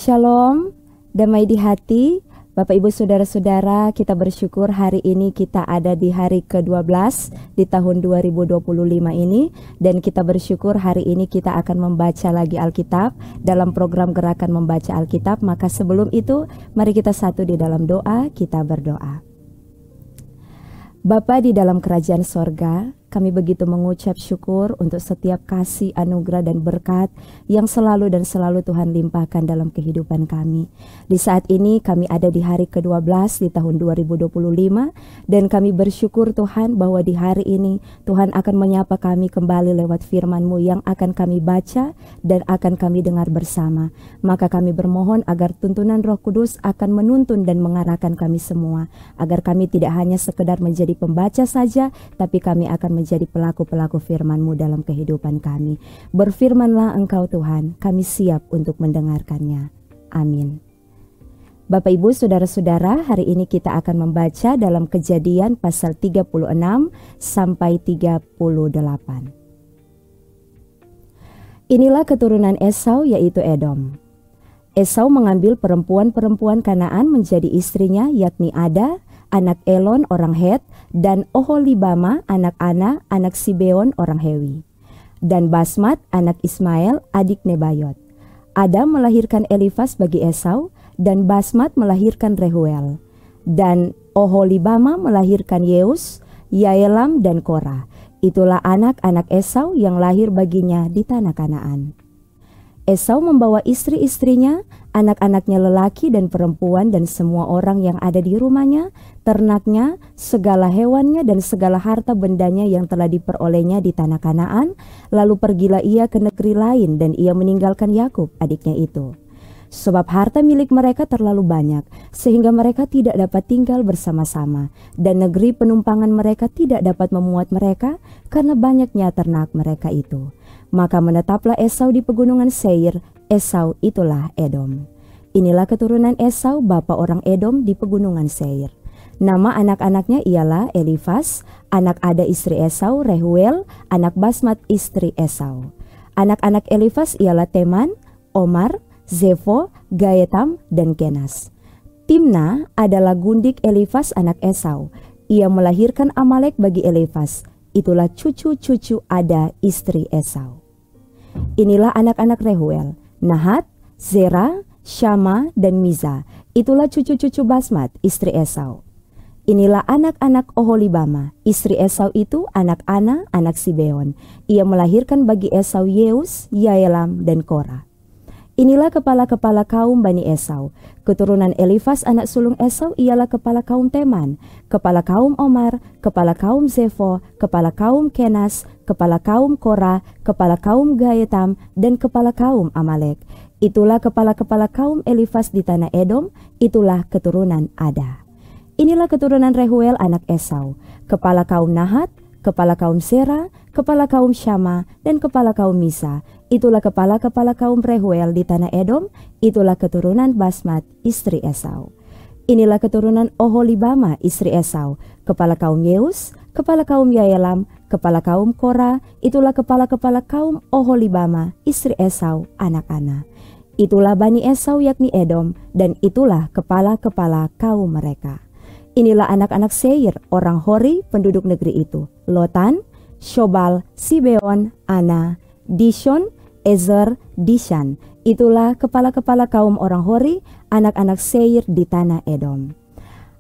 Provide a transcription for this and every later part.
Shalom, damai di hati, Bapak Ibu Saudara-saudara, kita bersyukur hari ini kita ada di hari ke-12 di tahun 2025 ini. Dan kita bersyukur hari ini kita akan membaca lagi Alkitab dalam program Gerakan Membaca Alkitab. Maka sebelum itu, mari kita satu di dalam doa, kita berdoa. Bapa di dalam kerajaan sorga, kami begitu mengucap syukur untuk setiap kasih, anugerah, dan berkat yang selalu dan selalu Tuhan limpahkan dalam kehidupan kami. Di saat ini kami ada di hari ke-12 di tahun 2025, dan kami bersyukur Tuhan bahwa di hari ini Tuhan akan menyapa kami kembali lewat firman-Mu yang akan kami baca dan akan kami dengar bersama. Maka kami bermohon agar tuntunan Roh Kudus akan menuntun dan mengarahkan kami semua, agar kami tidak hanya sekedar menjadi pembaca saja, tapi kami akan menjadi pelaku-pelaku firman-Mu dalam kehidupan kami. Berfirmanlah Engkau Tuhan, kami siap untuk mendengarkannya. Amin. Bapak Ibu Saudara-saudara, hari ini kita akan membaca dalam Kejadian pasal 36 sampai 38. Inilah keturunan Esau, yaitu Edom. Esau mengambil perempuan-perempuan Kanaan menjadi istrinya, yakni Ada, anak Elon orang Het, dan Oholibama anak Ana, anak Sibeon orang Hewi, dan Basmat anak Ismail, adik Nebayot. Ada melahirkan Elifas bagi Esau, dan Basmat melahirkan Rehuel, dan Oholibama melahirkan Yeus, Yaelam, dan Korah. Itulah anak-anak Esau yang lahir baginya di tanah Kanaan. Esau membawa istri-istrinya, anak-anaknya lelaki dan perempuan, dan semua orang yang ada di rumahnya, ternaknya, segala hewannya, dan segala harta bendanya yang telah diperolehnya di tanah Kanaan. Lalu pergilah ia ke negeri lain, dan ia meninggalkan Yakub, adiknya itu. Sebab harta milik mereka terlalu banyak, sehingga mereka tidak dapat tinggal bersama-sama, dan negeri penumpangan mereka tidak dapat memuat mereka, karena banyaknya ternak mereka itu. Maka menetaplah Esau di pegunungan Seir. Esau itulah Edom. Inilah keturunan Esau, bapa orang Edom di pegunungan Seir. Nama anak-anaknya ialah Elifas, anak Ada istri Esau, Rehuel, anak Basmat istri Esau. Anak-anak Elifas ialah Teman, Omar, Zefo, Gaetam, dan Kenas. Timna adalah gundik Elifas anak Esau. Ia melahirkan Amalek bagi Elifas. Itulah cucu-cucu Ada istri Esau. Inilah anak-anak Rehuel, Nahat, Zera, Syama, dan Miza. Itulah cucu-cucu Basmat, istri Esau. Inilah anak-anak Oholibama, istri Esau itu anak Ana, anak Sibeon. Ia melahirkan bagi Esau Yeus, Yaelam, dan Korah. Inilah kepala-kepala kaum Bani Esau. Keturunan Elifas anak sulung Esau ialah kepala kaum Teman, kepala kaum Omar, kepala kaum Zefo, kepala kaum Kenas, kepala kaum Korah, kepala kaum Gaetam, dan kepala kaum Amalek. Itulah kepala-kepala kaum Elifas di tanah Edom. Itulah keturunan Ada. Inilah keturunan Rehuel anak Esau, kepala kaum Nahat, kepala kaum Zera, kepala kaum Syama, dan kepala kaum Misa. Itulah kepala-kepala kaum Rehuel di tanah Edom. Itulah keturunan Basmat, istri Esau. Inilah keturunan Oholibama, istri Esau, kepala kaum Yeus, kepala kaum Yaelam, kepala kaum Korah. Itulah kepala-kepala kaum Oholibama, istri Esau, anak Ana. Itulah Bani Esau, yakni Edom, dan itulah kepala-kepala kaum mereka. Inilah anak-anak Seir, orang Hori, penduduk negeri itu: Lotan, Shobal, Sibeon, Ana, Dishon, Ezer, Dishan. Itulah kepala-kepala kaum orang Hori, anak-anak Seir di tanah Edom.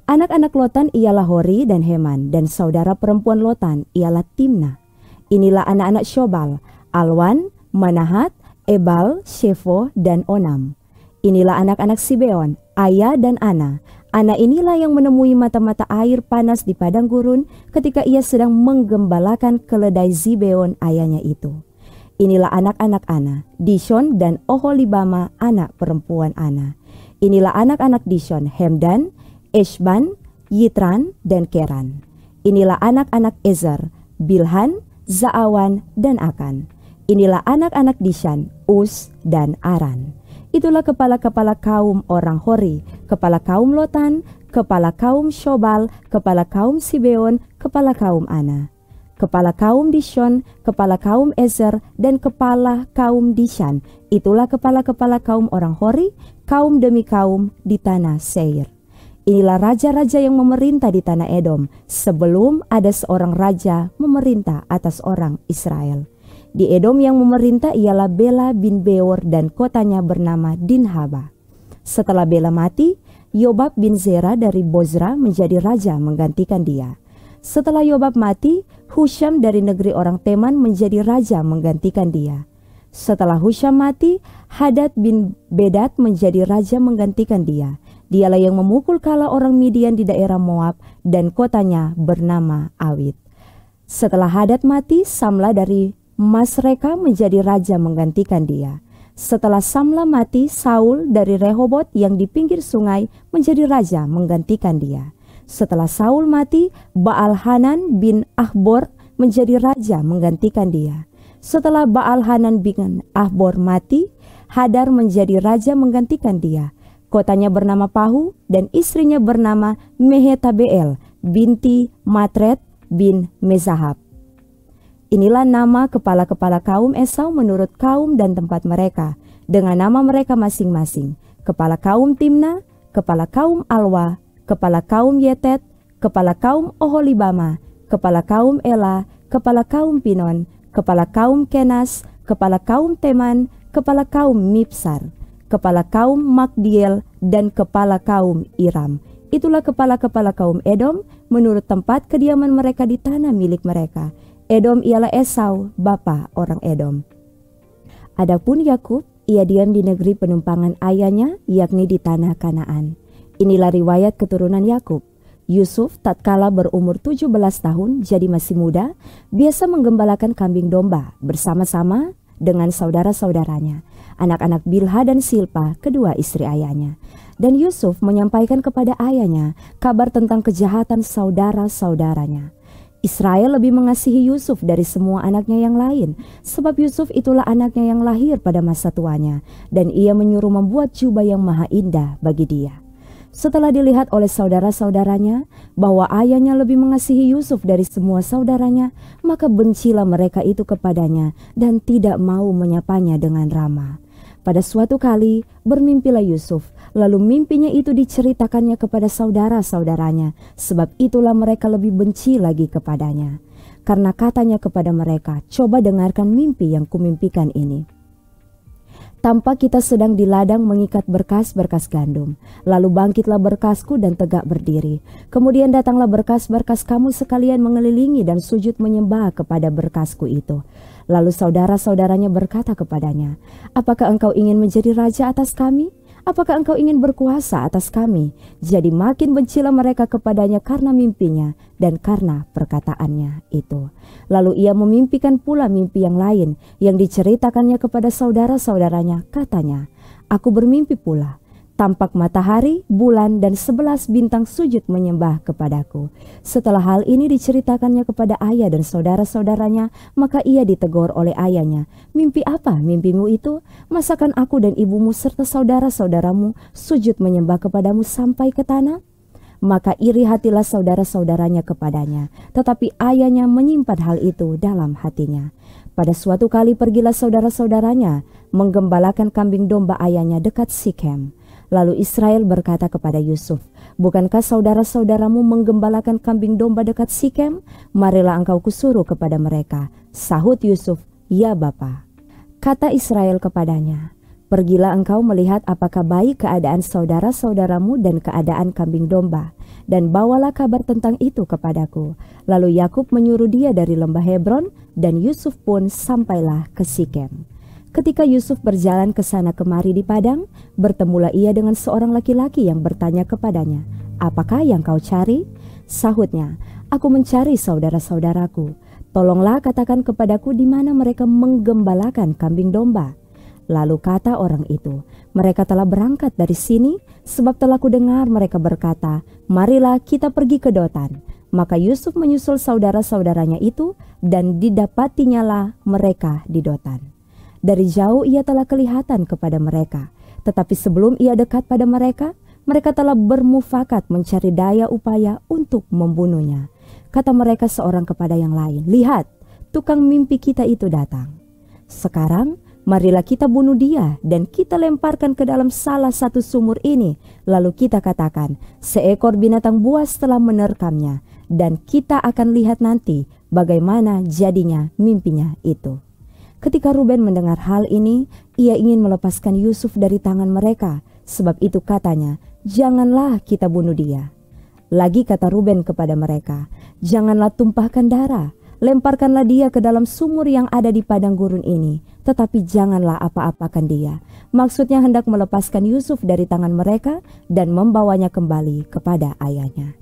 Anak-anak Lotan ialah Hori dan Heman, dan saudara perempuan Lotan ialah Timna. Inilah anak-anak Shobal: Alwan, Manahat, Ebal, Shefo, dan Onam. Inilah anak-anak Sibeon: Aya dan Ana. Ana inilah yang menemui mata-mata air panas di padang gurun ketika ia sedang menggembalakan keledai Zibeon ayahnya itu. Inilah anak-anak Ana, Dishon dan Oholibama, anak perempuan Ana. Inilah anak-anak Dishon: Hemdan, Eshban, Yitran, dan Keran. Inilah anak-anak Ezer: Bilhan, Zaawan, dan Akan. Inilah anak-anak Dishan: Us dan Aran. Itulah kepala-kepala kaum orang Hori, kepala kaum Lotan, kepala kaum Shobal, kepala kaum Sibeon, kepala kaum Ana. kepala kaum Dishon, kepala kaum Ezer, dan kepala kaum Dishan. Itulah kepala-kepala kaum orang Hori, kaum demi kaum di tanah Seir. Inilah raja-raja yang memerintah di tanah Edom sebelum ada seorang raja memerintah atas orang Israel. Di Edom yang memerintah ialah Bela bin Beor dan kotanya bernama Dinhaba. Setelah Bela mati, Yobab bin Zera dari Bozra menjadi raja menggantikan dia. Setelah Yobab mati, Husham dari negeri orang Teman menjadi raja menggantikan dia. Setelah Husham mati, Hadad bin Bedad menjadi raja menggantikan dia. Dialah yang memukul kala orang Midian di daerah Moab dan kotanya bernama Awit. Setelah Hadad mati, Samla dari Masreka menjadi raja menggantikan dia. Setelah Samla mati, Saul dari Rehobot yang di pinggir sungai menjadi raja menggantikan dia. Setelah Saul mati, Baal-Hanan bin Ahbor menjadi raja menggantikan dia. Setelah Baal-Hanan bin Ahbor mati, Hadar menjadi raja menggantikan dia. Kotanya bernama Pahu dan istrinya bernama Mehetabeel binti Matred bin Mezahab. Inilah nama kepala-kepala kaum Esau menurut kaum dan tempat mereka, dengan nama mereka masing-masing. Kepala kaum Timna, kepala kaum Alwa, kepala kaum Yetet, kepala kaum Oholibama, kepala kaum Ela, kepala kaum Pinon, kepala kaum Kenas, kepala kaum Teman, kepala kaum Mipsar, kepala kaum Magdiel, dan kepala kaum Iram. Itulah kepala-kepala kaum Edom menurut tempat kediaman mereka di tanah milik mereka. Edom ialah Esau, bapa orang Edom. Adapun Yakub, ia diam di negeri penumpangan ayahnya, yakni di tanah Kanaan. Inilah riwayat keturunan Yakub. Yusuf tatkala berumur 17 tahun, jadi masih muda, biasa menggembalakan kambing domba bersama-sama dengan saudara-saudaranya, anak-anak Bilha dan Silpa, kedua istri ayahnya. Dan Yusuf menyampaikan kepada ayahnya kabar tentang kejahatan saudara-saudaranya. Israel lebih mengasihi Yusuf dari semua anaknya yang lain, sebab Yusuf itulah anaknya yang lahir pada masa tuanya, dan ia menyuruh membuat jubah yang maha indah bagi dia. Setelah dilihat oleh saudara-saudaranya bahwa ayahnya lebih mengasihi Yusuf dari semua saudaranya, maka bencilah mereka itu kepadanya dan tidak mau menyapanya dengan ramah. Pada suatu kali bermimpilah Yusuf, lalu mimpinya itu diceritakannya kepada saudara-saudaranya, sebab itulah mereka lebih benci lagi kepadanya. Karena katanya kepada mereka, coba dengarkan mimpi yang kumimpikan ini. Tampak kita sedang di ladang mengikat berkas-berkas gandum. Lalu bangkitlah berkasku dan tegak berdiri. Kemudian datanglah berkas-berkas kamu sekalian mengelilingi dan sujud menyembah kepada berkasku itu. Lalu saudara-saudaranya berkata kepadanya, apakah engkau ingin menjadi raja atas kami? Apakah engkau ingin berkuasa atas kami? Jadi makin bencilah mereka kepadanya karena mimpinya dan karena perkataannya itu. Lalu ia memimpikan pula mimpi yang lain yang diceritakannya kepada saudara-saudaranya. Katanya, aku bermimpi pula. Tampak matahari, bulan, dan 11 bintang sujud menyembah kepadaku. Setelah hal ini diceritakannya kepada ayah dan saudara-saudaranya, maka ia ditegur oleh ayahnya. Mimpi apa mimpimu itu? Masakan aku dan ibumu serta saudara-saudaramu sujud menyembah kepadamu sampai ke tanah? Maka iri hatilah saudara-saudaranya kepadanya, tetapi ayahnya menyimpan hal itu dalam hatinya. Pada suatu kali pergilah saudara-saudaranya menggembalakan kambing domba ayahnya dekat Sikem. Lalu Israel berkata kepada Yusuf, bukankah saudara-saudaramu menggembalakan kambing domba dekat Sikem? Marilah engkau kusuruh kepada mereka. Sahut Yusuf, ya Bapa. Kata Israel kepadanya, pergilah engkau melihat apakah baik keadaan saudara-saudaramu dan keadaan kambing domba, dan bawalah kabar tentang itu kepadaku. Lalu Yakub menyuruh dia dari lembah Hebron, dan Yusuf pun sampailah ke Sikem. Ketika Yusuf berjalan ke sana kemari di padang, bertemulah ia dengan seorang laki-laki yang bertanya kepadanya, apakah yang kau cari? Sahutnya, aku mencari saudara-saudaraku. Tolonglah katakan kepadaku di mana mereka menggembalakan kambing domba. Lalu kata orang itu, mereka telah berangkat dari sini, sebab telah kudengar mereka berkata, marilah kita pergi ke Dotan. Maka Yusuf menyusul saudara-saudaranya itu, dan didapatinya mereka di Dotan. Dari jauh ia telah kelihatan kepada mereka, tetapi sebelum ia dekat pada mereka, mereka telah bermufakat mencari daya upaya untuk membunuhnya. Kata mereka seorang kepada yang lain, "Lihat, tukang mimpi kita itu datang. Sekarang marilah kita bunuh dia dan kita lemparkan ke dalam salah satu sumur ini. Lalu kita katakan, seekor binatang buas telah menerkamnya, dan kita akan lihat nanti bagaimana jadinya mimpinya itu." Ketika Ruben mendengar hal ini, ia ingin melepaskan Yusuf dari tangan mereka. Sebab itu katanya, "Janganlah kita bunuh dia." Lagi kata Ruben kepada mereka, "Janganlah tumpahkan darah. Lemparkanlah dia ke dalam sumur yang ada di padang gurun ini, tetapi janganlah apa-apakan dia." Maksudnya hendak melepaskan Yusuf dari tangan mereka dan membawanya kembali kepada ayahnya.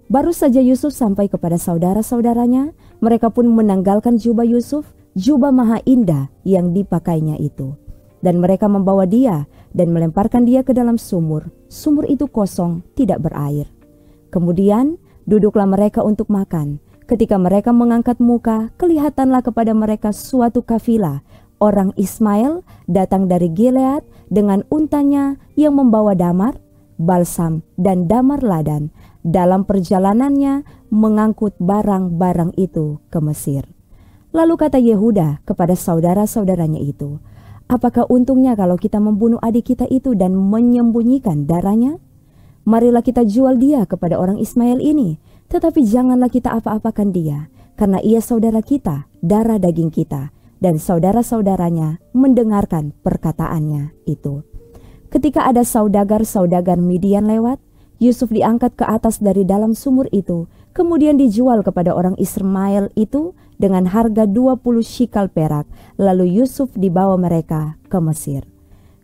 Baru saja Yusuf sampai kepada saudara-saudaranya, mereka pun menanggalkan jubah Yusuf, jubah maha indah yang dipakainya itu. Dan mereka membawa dia dan melemparkan dia ke dalam sumur. Sumur itu kosong, tidak berair. Kemudian duduklah mereka untuk makan. Ketika mereka mengangkat muka, kelihatanlah kepada mereka suatu kafilah orang Ismail datang dari Gilead dengan untanya yang membawa damar, balsam, dan damar ladan. Dalam perjalanannya mengangkut barang-barang itu ke Mesir. Lalu kata Yehuda kepada saudara-saudaranya itu, "Apakah untungnya kalau kita membunuh adik kita itu dan menyembunyikan darahnya? Marilah kita jual dia kepada orang Ismail ini, tetapi janganlah kita apa-apakan dia, karena ia saudara kita, darah daging kita." Dan saudara-saudaranya mendengarkan perkataannya itu. Ketika ada saudagar-saudagar Midian lewat, Yusuf diangkat ke atas dari dalam sumur itu, kemudian dijual kepada orang Ismail itu dengan harga 20 shikal perak. Lalu Yusuf dibawa mereka ke Mesir.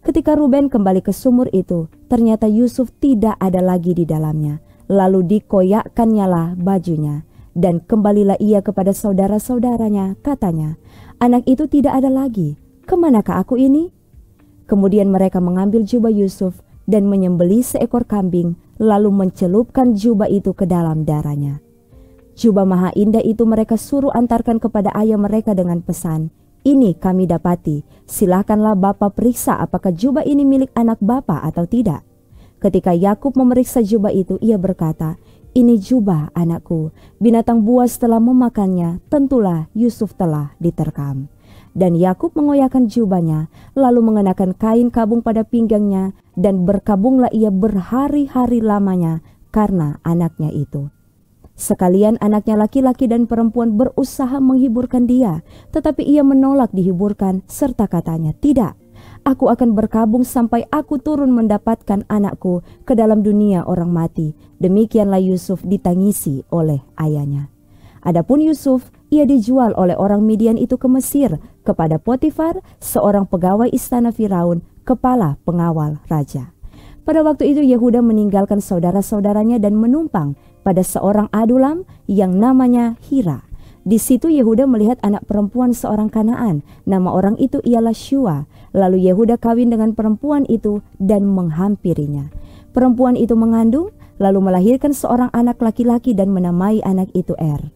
Ketika Ruben kembali ke sumur itu, ternyata Yusuf tidak ada lagi di dalamnya. Lalu dikoyakkannyalah bajunya, dan kembalilah ia kepada saudara-saudaranya. Katanya, "Anak itu tidak ada lagi. Kemanakah aku ini?" Kemudian mereka mengambil jubah Yusuf dan menyembelih seekor kambing, lalu mencelupkan jubah itu ke dalam darahnya. Jubah maha indah itu mereka suruh antarkan kepada ayah mereka dengan pesan, "Ini kami dapati, silakanlah Bapa periksa apakah jubah ini milik anak Bapa atau tidak." Ketika Yakub memeriksa jubah itu, ia berkata, "Ini jubah anakku, binatang buas telah memakannya, tentulah Yusuf telah diterkam." Dan Yakub mengoyakkan jubahnya, lalu mengenakan kain kabung pada pinggangnya, dan berkabunglah ia berhari-hari lamanya karena anaknya itu. Sekalian anaknya laki-laki dan perempuan berusaha menghiburkan dia, tetapi ia menolak dihiburkan, serta katanya, "Tidak, aku akan berkabung sampai aku turun mendapatkan anakku ke dalam dunia orang mati." Demikianlah Yusuf ditangisi oleh ayahnya. Adapun Yusuf, ia dijual oleh orang Midian itu ke Mesir kepada Potifar, seorang pegawai istana Firaun, kepala pengawal raja. Pada waktu itu Yehuda meninggalkan saudara-saudaranya dan menumpang pada seorang adulam yang namanya Hira. Di situ Yehuda melihat anak perempuan seorang Kanaan, nama orang itu ialah Syua. Lalu Yehuda kawin dengan perempuan itu dan menghampirinya. Perempuan itu mengandung, lalu melahirkan seorang anak laki-laki dan menamai anak itu Er.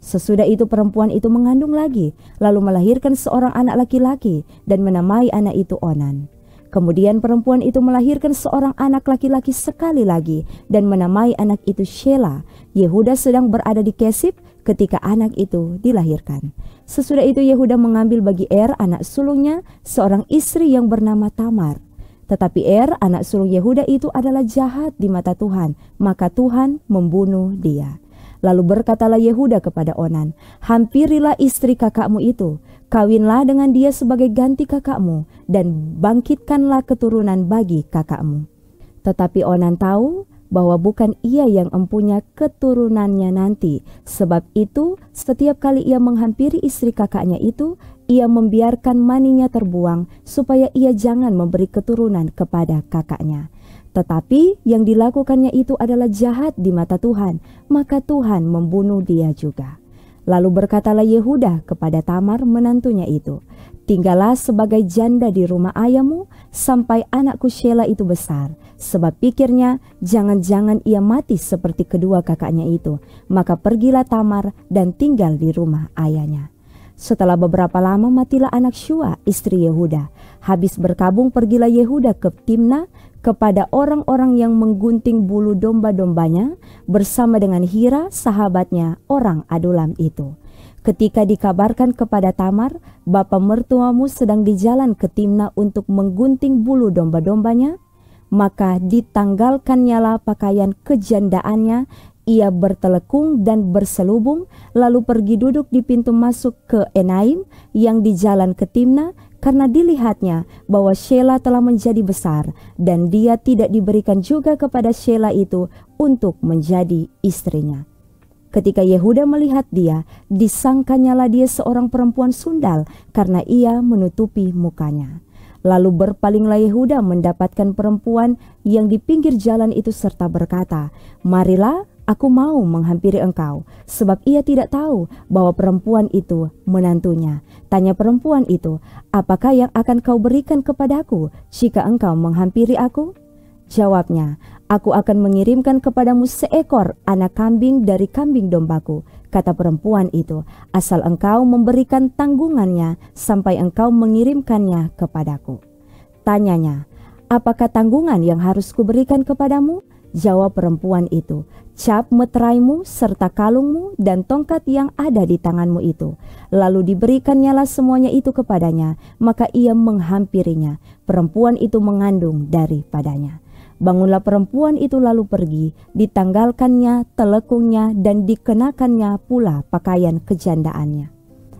Sesudah itu perempuan itu mengandung lagi, lalu melahirkan seorang anak laki-laki dan menamai anak itu Onan. Kemudian perempuan itu melahirkan seorang anak laki-laki sekali lagi dan menamai anak itu Shela. Yehuda sedang berada di Kesib ketika anak itu dilahirkan. Sesudah itu Yehuda mengambil bagi Er anak sulungnya seorang istri yang bernama Tamar. Tetapi Er anak sulung Yehuda itu adalah jahat di mata Tuhan, maka Tuhan membunuh dia. Lalu berkatalah Yehuda kepada Onan, "Hampirilah istri kakakmu itu, kawinlah dengan dia sebagai ganti kakakmu, dan bangkitkanlah keturunan bagi kakakmu." Tetapi Onan tahu bahwa bukan ia yang empunya keturunannya nanti. Sebab itu setiap kali ia menghampiri istri kakaknya itu, ia membiarkan maninya terbuang supaya ia jangan memberi keturunan kepada kakaknya. Tetapi yang dilakukannya itu adalah jahat di mata Tuhan, maka Tuhan membunuh dia juga. Lalu berkatalah Yehuda kepada Tamar menantunya itu, "Tinggallah sebagai janda di rumah ayahmu sampai anakku Shela itu besar." Sebab pikirnya jangan-jangan ia mati seperti kedua kakaknya itu. Maka pergilah Tamar dan tinggal di rumah ayahnya. Setelah beberapa lama matilah anak Syua istri Yehuda. Habis berkabung pergilah Yehuda ke Timna kepada orang-orang yang menggunting bulu domba-dombanya bersama dengan Hira sahabatnya orang Adulam itu. Ketika dikabarkan kepada Tamar, bapa mertuamu sedang di jalan ke Timna untuk menggunting bulu domba-dombanya, maka ditanggalkannyalah pakaian kejandaannya, ia bertelekung dan berselubung, lalu pergi duduk di pintu masuk ke Enaim yang di jalan ke Timna, karena dilihatnya bahwa Shela telah menjadi besar, dan dia tidak diberikan juga kepada Shela itu untuk menjadi istrinya. Ketika Yehuda melihat dia, disangkanyalah dia seorang perempuan sundal karena ia menutupi mukanya. Lalu berpalinglah Yehuda mendapatkan perempuan yang di pinggir jalan itu serta berkata, "Marilah, aku mau menghampiri engkau," sebab ia tidak tahu bahwa perempuan itu menantunya. Tanya perempuan itu, "Apakah yang akan kau berikan kepadaku jika engkau menghampiri aku?" Jawabnya, "Aku akan mengirimkan kepadamu seekor anak kambing dari kambing dombaku," kata perempuan itu, "asal engkau memberikan tanggungannya sampai engkau mengirimkannya kepadaku." Tanyanya, "Apakah tanggungan yang harus kuberikan kepadamu?" Jawab perempuan itu, "Cap meteraimu serta kalungmu dan tongkat yang ada di tanganmu itu." Lalu diberikannya semuanya itu kepadanya, maka ia menghampirinya. Perempuan itu mengandung daripadanya. Bangunlah perempuan itu lalu pergi, ditanggalkannya telekungnya dan dikenakannya pula pakaian kejandaannya.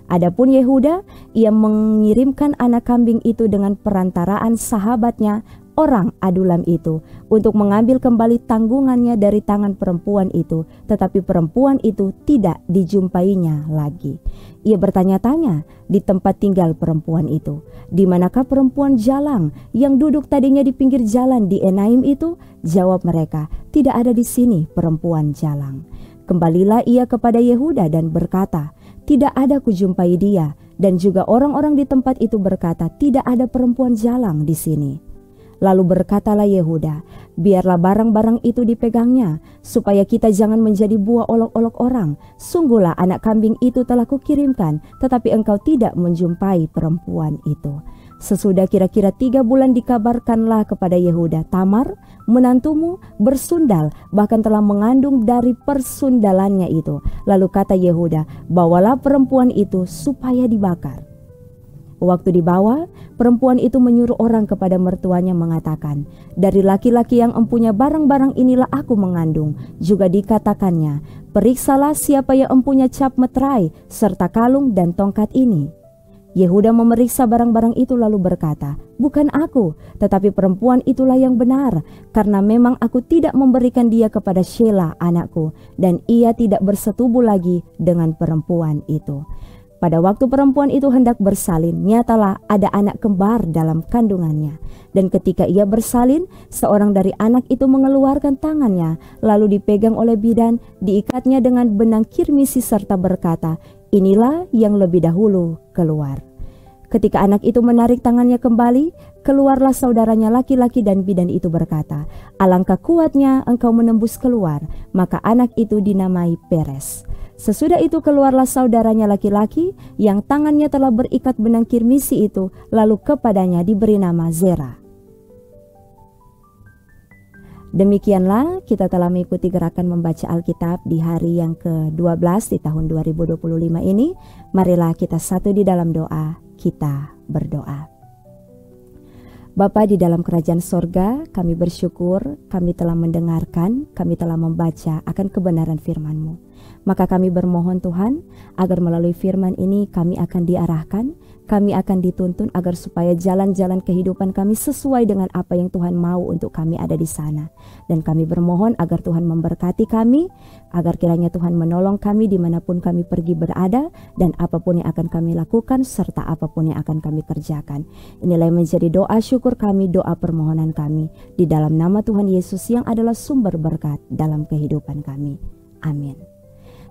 Adapun Yehuda, ia mengirimkan anak kambing itu dengan perantaraan sahabatnya orang Adulam itu untuk mengambil kembali tanggungannya dari tangan perempuan itu, tetapi perempuan itu tidak dijumpainya lagi. Ia bertanya-tanya di tempat tinggal perempuan itu, "Di manakah perempuan jalang yang duduk tadinya di pinggir jalan di Enaim itu?" Jawab mereka, "Tidak ada di sini perempuan jalang." Kembalilah ia kepada Yehuda dan berkata, "Tidak ada kujumpai dia." Dan juga orang-orang di tempat itu berkata, "Tidak ada perempuan jalang di sini." Lalu berkatalah Yehuda, "Biarlah barang-barang itu dipegangnya, supaya kita jangan menjadi buah olok-olok orang. Sungguhlah anak kambing itu telah kukirimkan, tetapi engkau tidak menjumpai perempuan itu." Sesudah kira-kira 3 bulan dikabarkanlah kepada Yehuda, "Tamar, menantumu, bersundal, bahkan telah mengandung dari persundalannya itu." Lalu kata Yehuda, "Bawalah perempuan itu supaya dibakar." Waktu dibawa, perempuan itu menyuruh orang kepada mertuanya mengatakan, "Dari laki-laki yang empunya barang-barang inilah aku mengandung." Juga dikatakannya, "Periksalah siapa yang empunya cap meterai serta kalung dan tongkat ini." Yehuda memeriksa barang-barang itu lalu berkata, "Bukan aku, tetapi perempuan itulah yang benar, karena memang aku tidak memberikan dia kepada Shela anakku, dan ia tidak bersetubuh lagi dengan perempuan itu." Pada waktu perempuan itu hendak bersalin, nyatalah ada anak kembar dalam kandungannya. Dan ketika ia bersalin, seorang dari anak itu mengeluarkan tangannya, lalu dipegang oleh bidan, diikatnya dengan benang kirmisi serta berkata, "Inilah yang lebih dahulu keluar." Ketika anak itu menarik tangannya kembali, keluarlah saudaranya laki-laki dan bidan itu berkata, "Alangkah kuatnya engkau menembus keluar." Maka anak itu dinamai Peres. Sesudah itu keluarlah saudaranya laki-laki yang tangannya telah berikat benang kirmisi itu, lalu kepadanya diberi nama Zera. Demikianlah kita telah mengikuti gerakan membaca Alkitab di hari yang ke-12 di tahun 2025 ini. Marilah kita satu di dalam doa, kita berdoa. Bapa di dalam kerajaan sorga, kami bersyukur kami telah mendengarkan, kami telah membaca akan kebenaran firman-Mu. Maka kami bermohon Tuhan, agar melalui firman ini kami akan diarahkan, kami akan dituntun agar supaya jalan-jalan kehidupan kami sesuai dengan apa yang Tuhan mau untuk kami ada di sana. Dan kami bermohon agar Tuhan memberkati kami, agar kiranya Tuhan menolong kami dimanapun kami pergi berada, dan apapun yang akan kami lakukan, serta apapun yang akan kami kerjakan. Inilah yang menjadi doa syukur kami, doa permohonan kami, di dalam nama Tuhan Yesus yang adalah sumber berkat dalam kehidupan kami. Amin.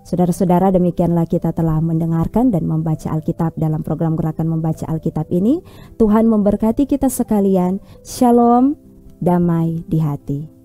Saudara-saudara, demikianlah kita telah mendengarkan dan membaca Alkitab dalam program Gerakan Membaca Alkitab ini. Tuhan memberkati kita sekalian. Shalom, damai di hati.